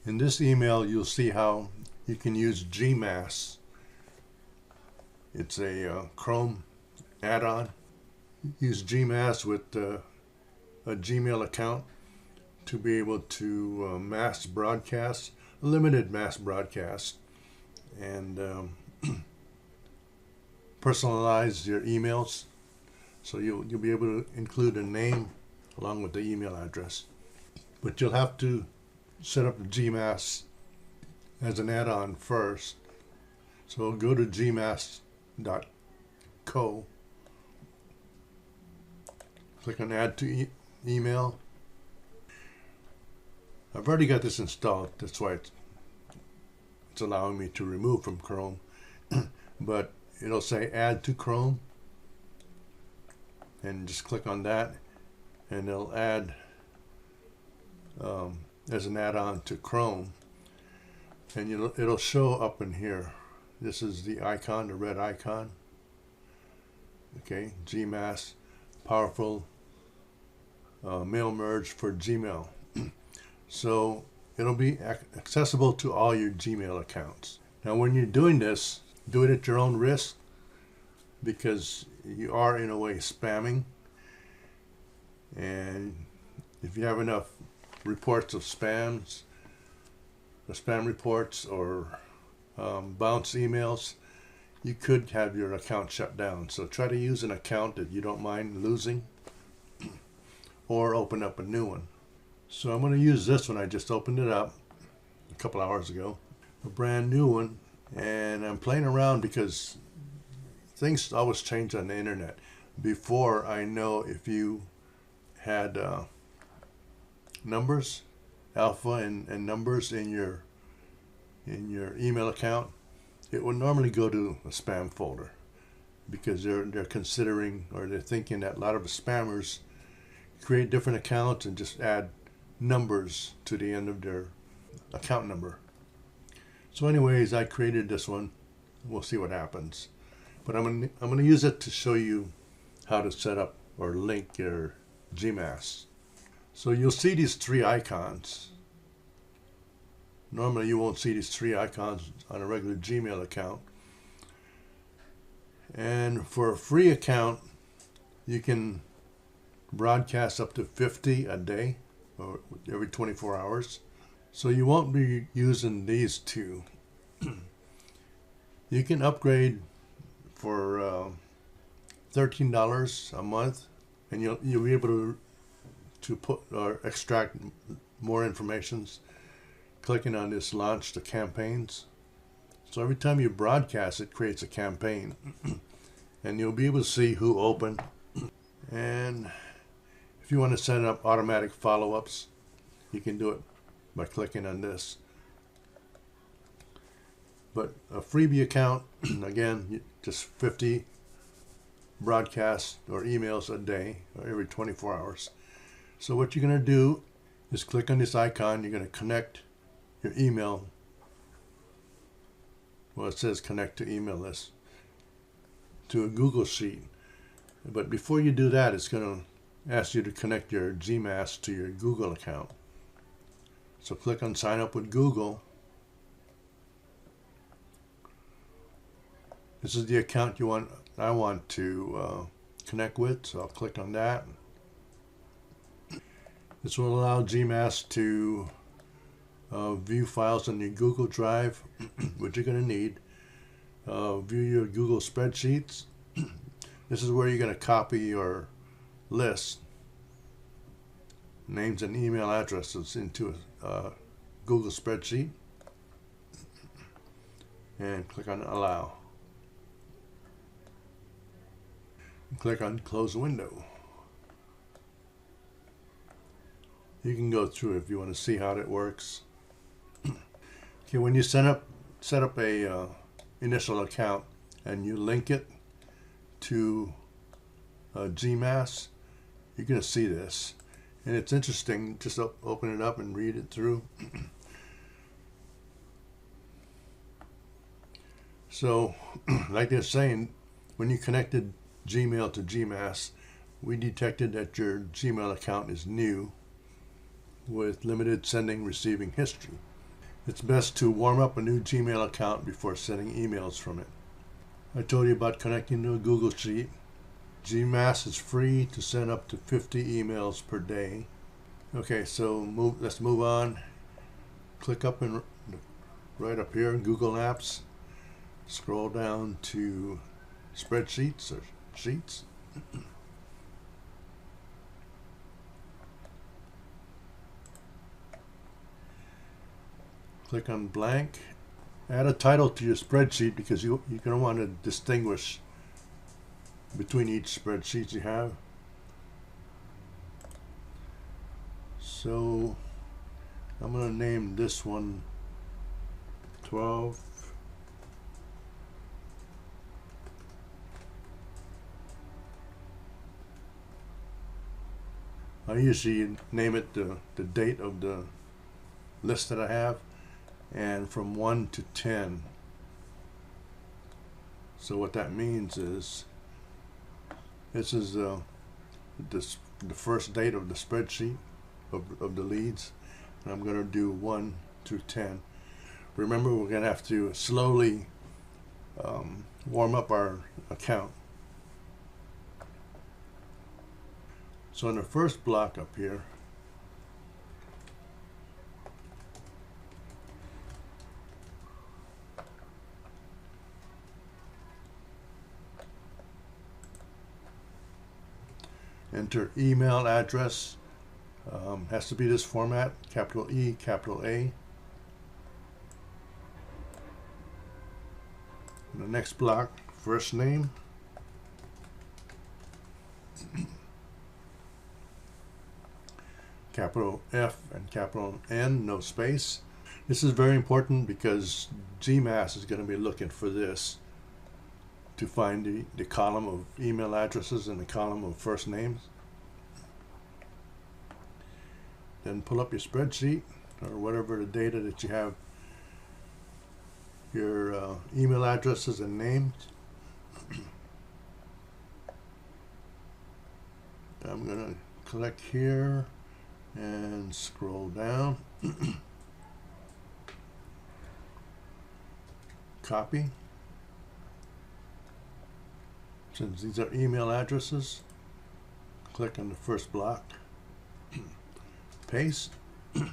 In this email, you'll see how you can use GMass. It's a Chrome add-on. Use GMass with a Gmail account to be able to mass broadcast, limited mass broadcast, and personalize your emails. So you'll be able to include a name along with the email address. But you'll have to set up the GMass as an add-on first. So go to gmass.co, click on add to email. I've already got this installed, that's why it's allowing me to remove from Chrome. But it'll say add to Chrome, and just click on that and it'll add as an add-on to Chrome, and it'll show up in here. This is the icon, the red icon. Okay, GMass, powerful mail merge for Gmail. So it'll be accessible to all your Gmail accounts. Now when you're doing this, do it at your own risk, because you are in a way spamming, and if you have enough reports of spams, the spam reports, or bounce emails, you could have your account shut down. So try to use an account that you don't mind losing, or open up a new one. So I'm going to use this one. I just opened it up a couple hours ago, a brand new one, and I'm playing around because things always change on the internet. Before, I know if you had numbers, alpha and numbers in your email account, it would normally go to a spam folder, because they're considering, or they're thinking that a lot of spammers create different accounts and just add numbers to the end of their account number. So anyways, I created this one. We'll see what happens. But I'm going to use it to show you how to set up or link your GMass. So you'll see these three icons. Normally you won't see these three icons on a regular Gmail account. And for a free account, you can broadcast up to 50 a day, or every 24 hours. So you won't be using these two. You can upgrade for $13 a month, and you'll be able to put or extract more information clicking on this launch the campaigns. So every time you broadcast, it creates a campaign, and you'll be able to see who opened. And if you want to set up automatic follow-ups, you can do it by clicking on this. But a freebie account, again, just 50 broadcasts or emails a day, or every 24 hours. So what you're going to do is click on this icon. You're going to connect your email. Well, it says connect to email list, to a Google Sheet. But before you do that, it's going to ask you to connect your GMass to your Google account. So click on sign up with Google. This is the account I want to connect with, so I'll click on that. This will allow GMass to view files on your Google Drive, which you're going to need. View your Google spreadsheets. This is where you're going to copy your list, names and email addresses, into a Google spreadsheet, and click on allow. Click on close window. You can go through it if you want to see how it works. Okay, when you set up a initial account and you link it to GMass, you're going to see this, and it's interesting. Just open it up and read it through. So, like they're saying, when you connected Gmail to GMass, we detected that your Gmail account is new with limited sending receiving history. It's best to warm up a new Gmail account before sending emails from it. I told you about connecting to a Google Sheet. GMass is free to send up to 50 emails per day. Okay, so let's move on. Click up and right up here in Google Apps. Scroll down to Spreadsheets or Sheets. Click on blank. Add a title to your spreadsheet because you're going to want to distinguish between each spreadsheet you have. So I'm going to name this one 12. I usually name it the date of the list that I have, and from 1 to 10. So what that means is this is the first date of the spreadsheet of the leads, and I'm going to do 1 through 10. Remember, we're going to have to slowly warm up our account. So in the first block up here, enter email address. Has to be this format, capital E, capital A. In the next block, first name. Capital F and capital N, no space. This is very important because GMass is going to be looking for this to find the column of email addresses and the column of first names. Then pull up your spreadsheet or whatever the data that you have, your email addresses and names. I'm going to click here and scroll down. Copy. Since these are email addresses, click on the first block. Paste. And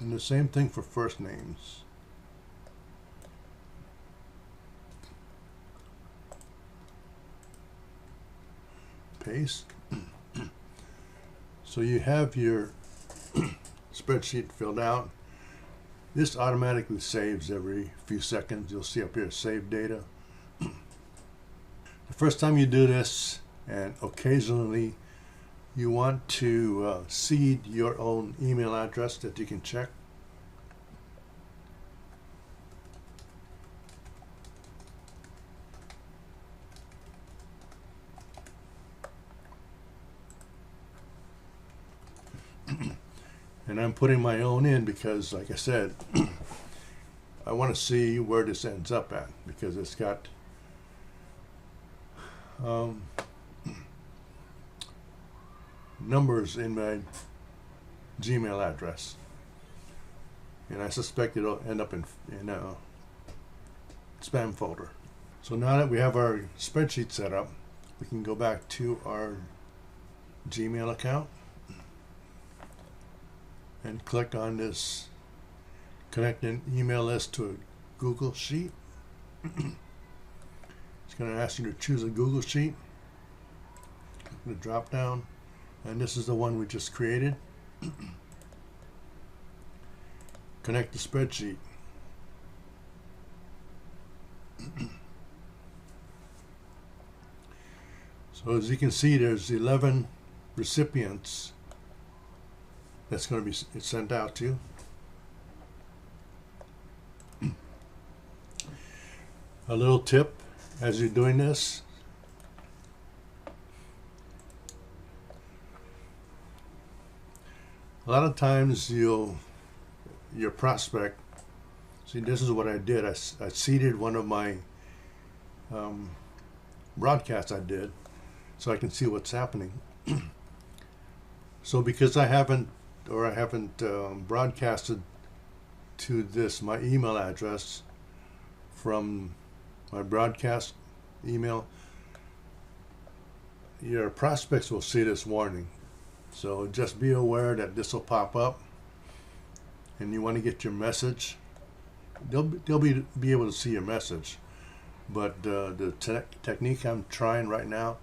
the same thing for first names. Paste. So you have your spreadsheet filled out. This automatically saves every few seconds. You'll see up here, save data. The first time you do this, and occasionally you want to seed your own email address that you can check. And I'm putting my own in because, like I said, I want to see where this ends up at, because it's got numbers in my Gmail address, and I suspect it'll end up in a spam folder. So now that we have our spreadsheet set up, we can go back to our Gmail account and click on this connect an email list to a Google Sheet. It's going to ask you to choose a Google Sheet. The drop down, and this is the one we just created. Connect the spreadsheet. So as you can see, there's 11 recipients that's going to be sent out to. A little tip as you're doing this: a lot of times your prospect, see, this is what I did. I seeded one of my broadcasts I did so I can see what's happening. So because I haven't broadcasted to this my email address from my broadcast email, your prospects will see this warning. So just be aware that this will pop up, and you want to get your message. They'll be able to see your message, but the technique I'm trying right now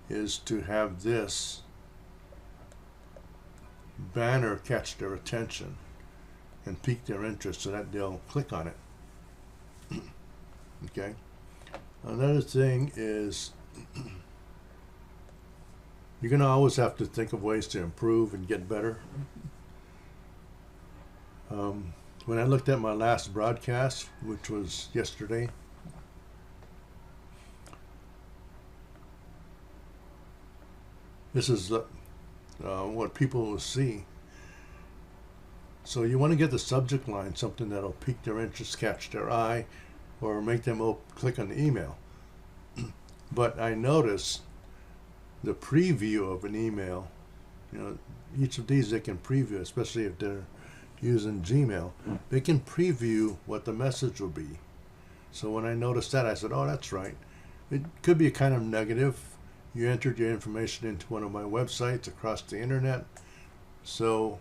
is to have this banner catch their attention and pique their interest so that they'll click on it. Okay. Another thing is you're going to always have to think of ways to improve and get better. When I looked at my last broadcast, which was yesterday, this is what people will see. So you want to get the subject line something that'll pique their interest, catch their eye, or make them click on the email. But I notice the preview of an email, each of these they can preview, especially if they're using Gmail. They can preview what the message will be. So when I noticed that, I said, oh, that's right. It could be a kind of negative. You entered your information into one of my websites across the internet. So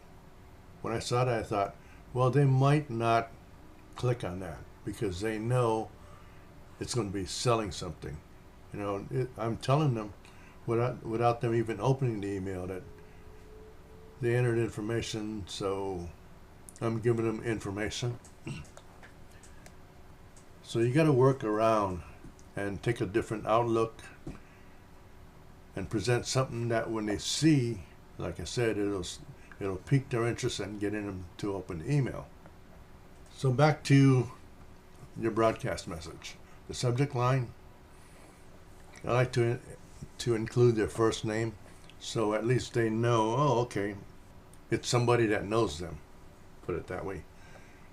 when I saw that, I thought, well, they might not click on that because they know it's going to be selling something. I'm telling them without them even opening the email that they entered information, so I'm giving them information. So you got to work around and take a different outlook and present something that when they see, like I said, it'll pique their interest and get them to open the email. So back to your broadcast message. The subject line, I like to include their first name, so at least they know, oh, okay, it's somebody that knows them. Put it that way.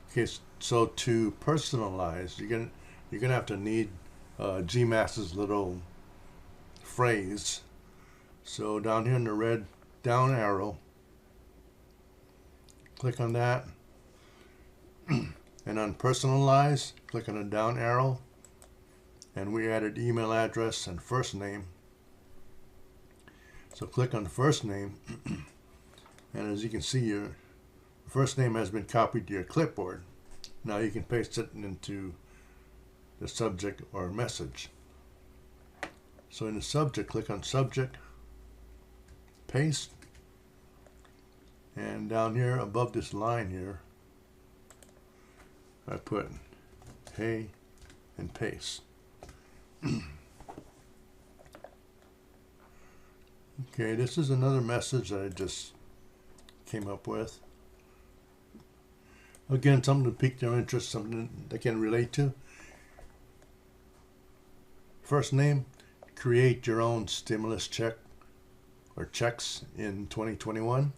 Okay, so to personalize, you're gonna have to need GMass's little phrase. So down here in the red down arrow, click on that, and on personalize, click on the down arrow, and we added email address and first name. So click on the first name, and as you can see, your first name has been copied to your clipboard. Now you can paste it into the subject or message. So in the subject, click on subject, paste, and down here above this line here, I put hey and paste. Okay, this is another message that I just came up with. Again, something to pique their interest, something they can relate to. First name, create your own stimulus check or checks in 2021.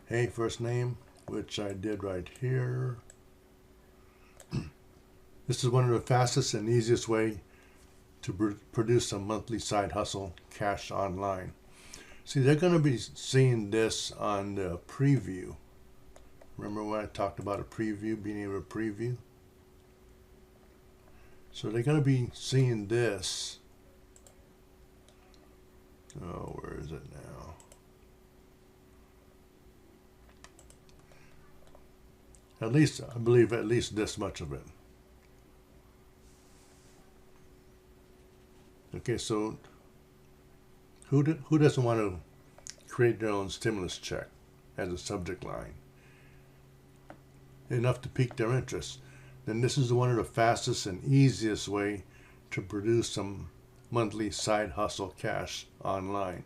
Hey, first name, which I did right here. This is one of the fastest and easiest way to produce a monthly side hustle cash online. See, they're going to be seeing this on the preview. Remember when I talked about a preview, being able to preview? So they're going to be seeing this. Oh, where is it now? At least, I believe at least this much of it. Okay, so who doesn't want to create their own stimulus check as a subject line? Enough to pique their interest. Then this is one of the fastest and easiest way to produce some monthly side hustle cash online.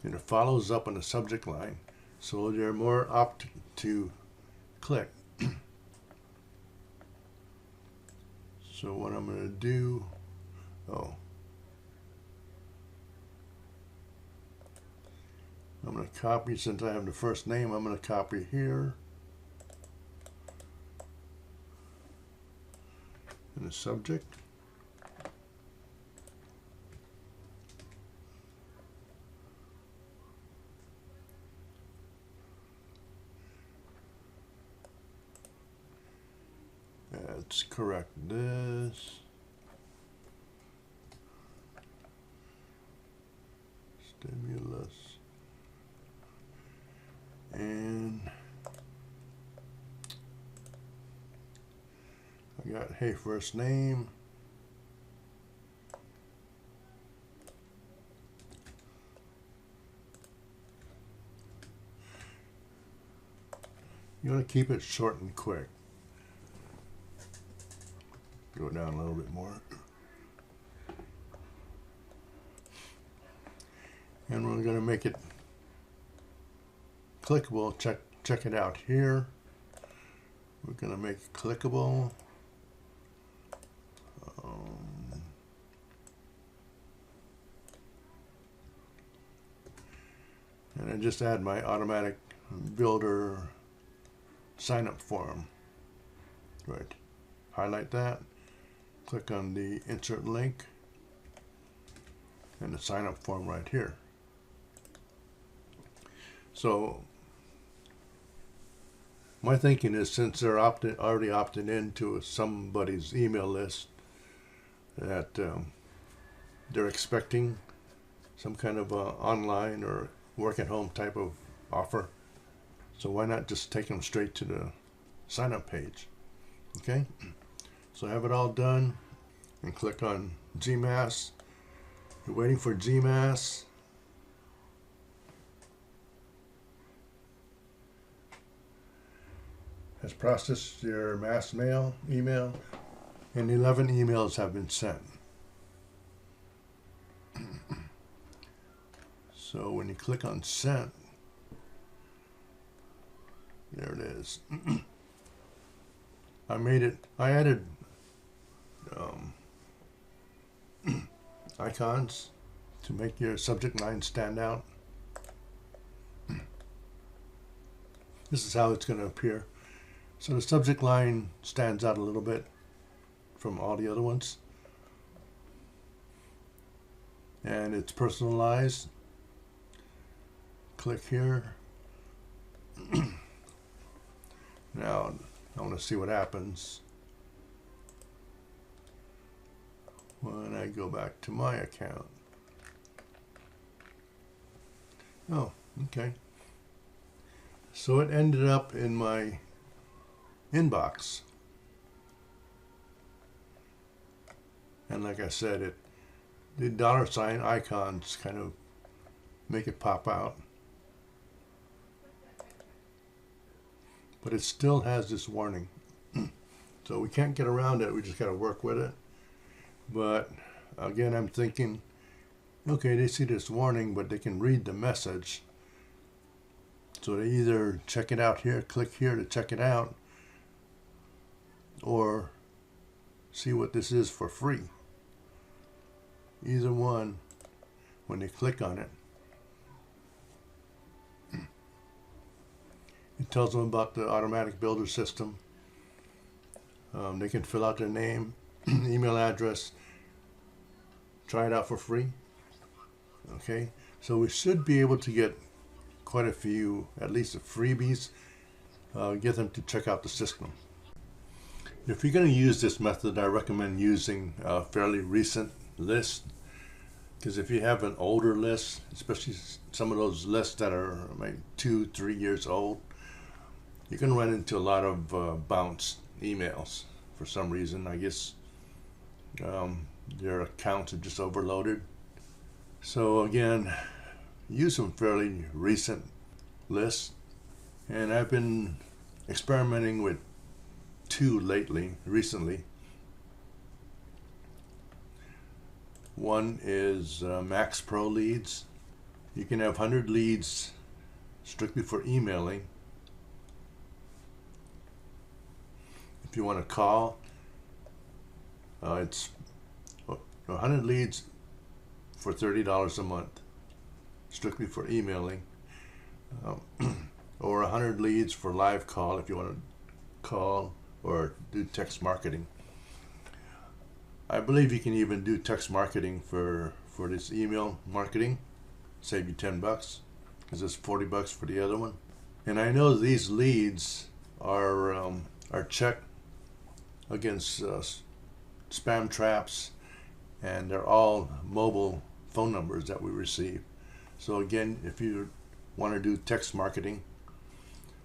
And it follows up on the subject line, so they're more apt to click. So what I'm going to do, I'm going to copy, since I have the first name, I'm going to copy here. In the subject. let's correct this. Stimulus. And I got hey first name. You want to keep it short and quick. Go down a little bit more. And we're going to make it clickable. Check it out here. We're going to make it clickable. And I just add my automatic builder sign up form. Right. Highlight that. Click on the insert link and the sign up form right here. So my thinking is, since they're already opted into somebody's email list, that they're expecting some kind of online or work at home type of offer. So why not just take them straight to the sign up page? Okay, so I have it all done, and click on GMass. You're waiting for GMass. Has processed your mass mail email, and 11 emails have been sent. So when you click on sent, there it is. I added icons to make your subject line stand out. This is how it's going to appear. So the subject line stands out a little bit from all the other ones. And it's personalized. Click here. Now I want to see what happens when I go back to my account. Oh, okay. So it ended up in my inbox. And like I said, the dollar sign icons kind of make it pop out. But it still has this warning. So we can't get around it. We just got to work with it. But again, I'm thinking, okay, they see this warning, but they can read the message. So they either check it out here, click here to check it out, or see what this is for free. Either one, when they click on it, it tells them about the automatic builder system. They can fill out their name, email address, try it out for free. Okay, so we should be able to get quite a few, at least freebies, get them to check out the system. If you're going to use this method, I recommend using a fairly recent list, because if you have an older list, especially some of those lists that are like 2-3 years old, you can run into a lot of bounced emails for some reason. I guess their accounts are just overloaded. So again, use some fairly recent lists, and I've been experimenting with two recently. One is Max Pro leads. You can have 100 leads strictly for emailing. If you want to call, it's 100 leads for $30 a month, strictly for emailing, or 100 leads for live call if you want to call or do text marketing. I believe you can even do text marketing for this email marketing, save you $10, because it's $40 for the other one. And I know these leads are checked against spam traps, and they're all mobile phone numbers that we receive. So again, if you want to do text marketing,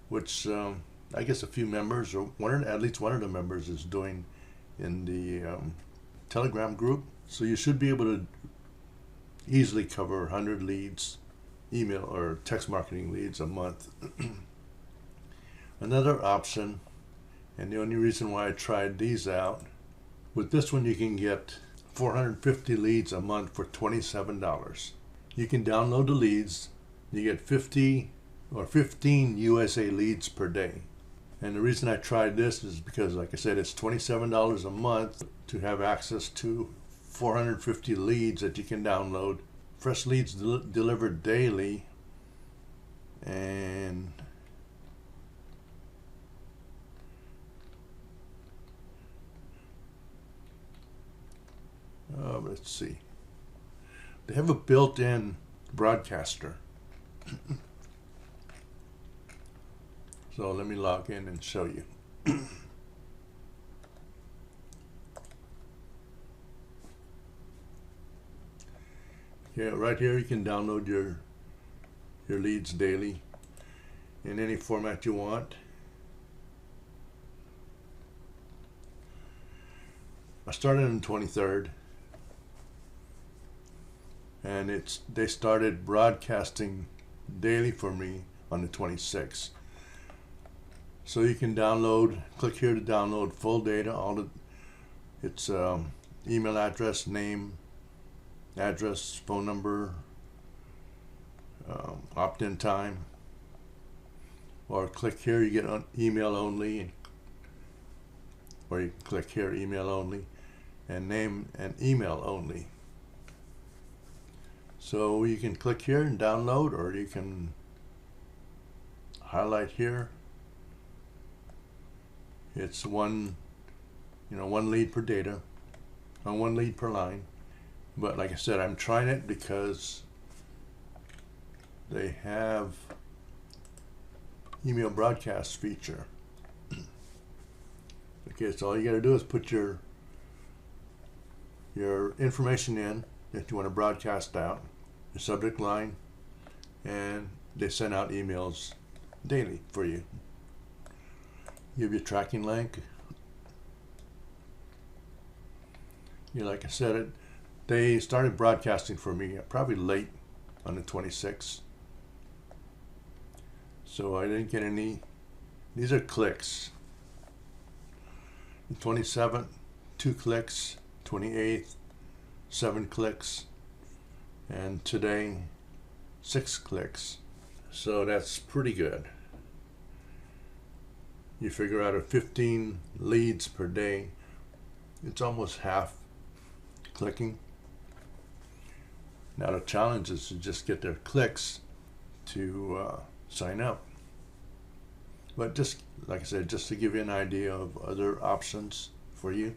which I guess a few members, or at least one of the members is doing in the Telegram group, so you should be able to easily cover 100 leads, email or text marketing leads a month. Another option, and the only reason why I tried these out, with this one you can get 450 leads a month for $27. You can download the leads. You get 50 or 15 USA leads per day. And the reason I tried this is because, like I said, it's $27 a month to have access to 450 leads that you can download. Fresh leads delivered daily. And let's see. They have a built-in broadcaster. So let me log in and show you. Yeah, right here you can download your leads daily in any format you want. I started on the 23rd, and they started broadcasting daily for me on the 26th. So you can click here to download full data. It's email address, name, address, phone number, opt-in time, or click here, you get on email only, or you can click here, email only, and name and email only. So you can click here and download, or you can highlight here. It's one lead per data, and one lead per line. But like I said, I'm trying it because they have email broadcast feature. Okay, so all you got to do is put your information in that you want to broadcast out, your subject line, and they send out emails daily for you. You have your tracking link. Like I said, they started broadcasting for me probably late on the 26th. So I didn't get any. These are clicks. The 27th, 2 clicks. 28th, 7 clicks. And today, 6 clicks. So that's pretty good. You figure out 15 leads per day. It's almost half clicking. Now the challenge is to just get their clicks to sign up. But just like I said, just to give you an idea of other options for you,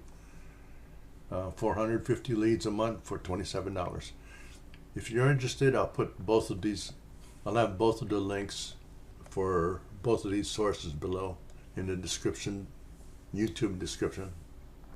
450 leads a month for $27. If you're interested, I'll put both of these. I'll have both of the links for both of these sources below in the description, YouTube description.